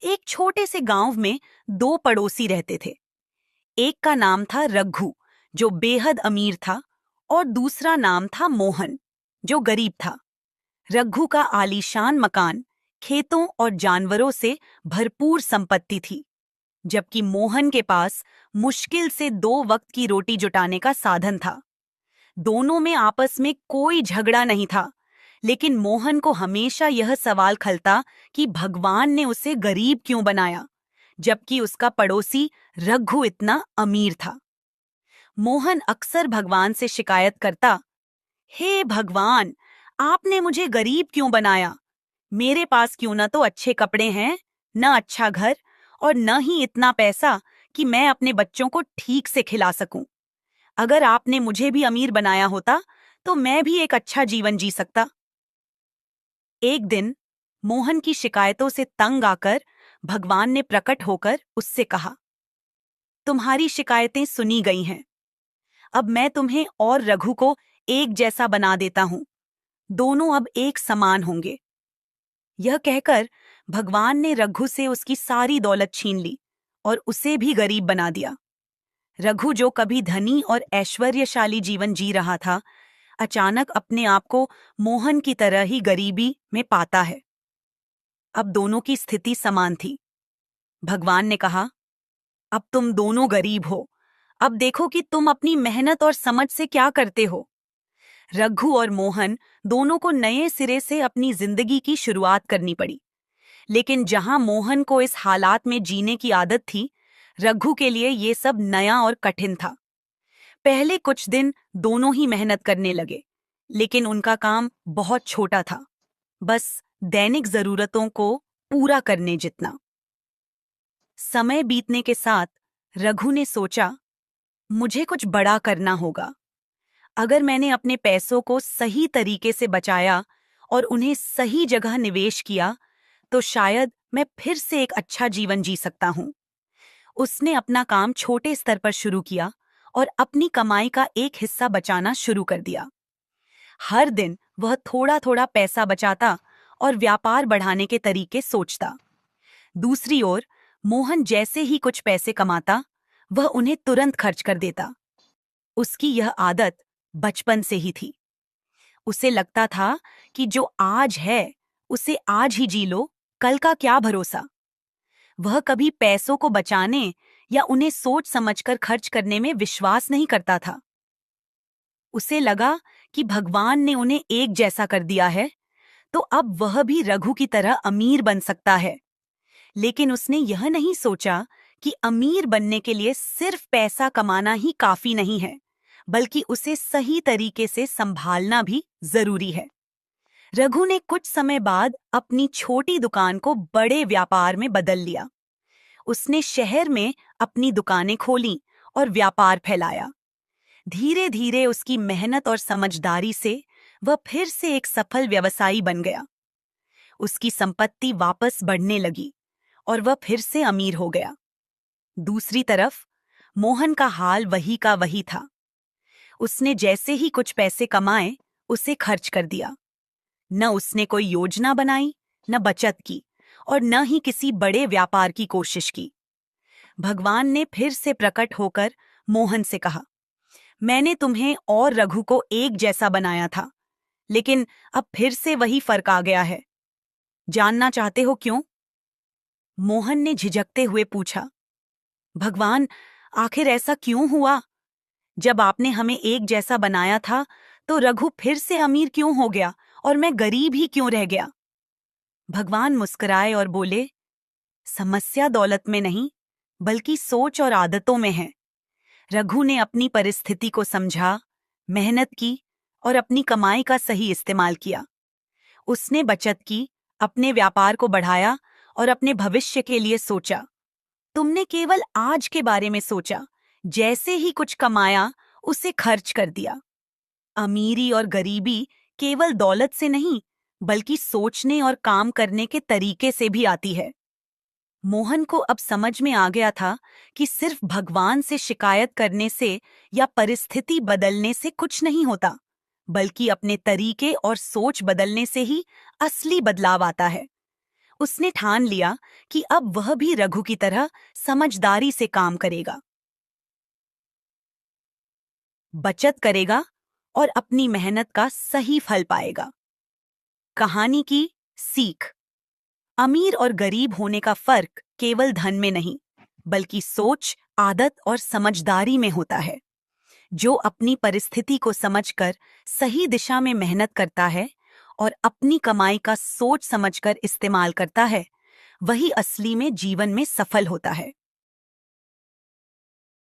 एक छोटे से गांव में दो पड़ोसी रहते थे। एक का नाम था रघु, जो बेहद अमीर था, और दूसरा नाम था मोहन, जो गरीब था। रघु का आलीशान मकान, खेतों और जानवरों से भरपूर संपत्ति थी, जबकि मोहन के पास मुश्किल से 2 वक्त की रोटी जुटाने का साधन था। दोनों में आपस में कोई झगड़ा नहीं था, लेकिन मोहन को हमेशा यह सवाल खलता कि भगवान ने उसे गरीब क्यों बनाया, जबकि उसका पड़ोसी रघु इतना अमीर था। मोहन अक्सर भगवान से शिकायत करता, हे भगवान, आपने मुझे गरीब क्यों बनाया? मेरे पास क्यों न तो अच्छे कपड़े हैं, न अच्छा घर, और न ही इतना पैसा कि मैं अपने बच्चों को ठीक से खिला सकूं। अगर आपने मुझे भी अमीर बनाया होता तो मैं भी एक अच्छा जीवन जी सकता। एक दिन मोहन की शिकायतों से तंग आकर भगवान ने प्रकट होकर उससे कहा, तुम्हारी शिकायतें सुनी गई हैं। अब मैं तुम्हें और रघु को एक जैसा बना देता हूं। दोनों अब एक समान होंगे। यह कहकर भगवान ने रघु से उसकी सारी दौलत छीन ली और उसे भी गरीब बना दिया। रघु, जो कभी धनी और ऐश्वर्यशाली जीवन जी रहा था, अचानक अपने आप को मोहन की तरह ही गरीबी में पाता है। अब दोनों की स्थिति समान थी। भगवान ने कहा, अब तुम दोनों गरीब हो। अब देखो कि तुम अपनी मेहनत और समझ से क्या करते हो। रघु और मोहन दोनों को नए सिरे से अपनी जिंदगी की शुरुआत करनी पड़ी। लेकिन जहां मोहन को इस हालात में जीने की आदत थी, रघु के लिए ये सब नया और कठिन था। पहले कुछ दिन दोनों ही मेहनत करने लगे, लेकिन उनका काम बहुत छोटा था, बस दैनिक जरूरतों को पूरा करने जितना। समय बीतने के साथ रघु ने सोचा, मुझे कुछ बड़ा करना होगा। अगर मैंने अपने पैसों को सही तरीके से बचाया और उन्हें सही जगह निवेश किया, तो शायद मैं फिर से एक अच्छा जीवन जी सकता हूं। उसने अपना काम छोटे स्तर पर शुरू किया और अपनी कमाई का एक हिस्सा बचाना शुरू कर दिया। हर दिन वह थोड़ा थोड़ा पैसा बचाता और व्यापार बढ़ाने के तरीके सोचता। दूसरी ओर मोहन जैसे ही कुछ पैसे कमाता, वह उन्हें तुरंत खर्च कर देता। उसकी यह आदत बचपन से ही थी। उसे लगता था कि जो आज है उसे आज ही जी लो, कल का क्या भरोसा। वह कभी पैसों को बचाने या उन्हें सोच समझकर खर्च करने में विश्वास नहीं करता था। उसे लगा कि भगवान ने उन्हें एक जैसा कर दिया है, तो अब वह भी रघु की तरह अमीर बन सकता है। लेकिन उसने यह नहीं सोचा कि अमीर बनने के लिए सिर्फ पैसा कमाना ही काफी नहीं है, बल्कि उसे सही तरीके से संभालना भी जरूरी है। रघु ने कुछ समय बाद अपनी छोटी दुकान को बड़े व्यापार में बदल लिया। उसने शहर में अपनी दुकानें खोलीं और व्यापार फैलाया। धीरे धीरे उसकी मेहनत और समझदारी से वह फिर से एक सफल व्यवसायी बन गया। उसकी संपत्ति वापस बढ़ने लगी और वह फिर से अमीर हो गया। दूसरी तरफ मोहन का हाल वही का वही था। उसने जैसे ही कुछ पैसे कमाए, उसे खर्च कर दिया। न उसने कोई योजना बनाई, न बचत की, और न ही किसी बड़े व्यापार की कोशिश की। भगवान ने फिर से प्रकट होकर मोहन से कहा, मैंने तुम्हें और रघु को एक जैसा बनाया था, लेकिन अब फिर से वही फर्क आ गया है। जानना चाहते हो क्यों? मोहन ने झिझकते हुए पूछा, भगवान, आखिर ऐसा क्यों हुआ? जब आपने हमें एक जैसा बनाया था, तो रघु फिर से अमीर क्यों हो गया और मैं गरीब ही क्यों रह गया? भगवान मुस्कुराए और बोले, समस्या दौलत में नहीं, बल्कि सोच और आदतों में है। रघु ने अपनी परिस्थिति को समझा, मेहनत की और अपनी कमाई का सही इस्तेमाल किया। उसने बचत की, अपने व्यापार को बढ़ाया और अपने भविष्य के लिए सोचा। तुमने केवल आज के बारे में सोचा, जैसे ही कुछ कमाया उसे खर्च कर दिया। अमीरी और गरीबी केवल दौलत से नहीं, बल्कि सोचने और काम करने के तरीके से भी आती है। मोहन को अब समझ में आ गया था कि सिर्फ भगवान से शिकायत करने से या परिस्थिति बदलने से कुछ नहीं होता, बल्कि अपने तरीके और सोच बदलने से ही असली बदलाव आता है। उसने ठान लिया कि अब वह भी रघु की तरह समझदारी से काम करेगा, बचत करेगा और अपनी मेहनत का सही फल पाएगा। कहानी की सीख। अमीर और गरीब होने का फर्क केवल धन में नहीं, बल्कि सोच, आदत और समझदारी में होता है। जो अपनी परिस्थिति को समझकर सही दिशा में मेहनत करता है और अपनी कमाई का सोच समझकर इस्तेमाल करता है, वही असली में जीवन में सफल होता है।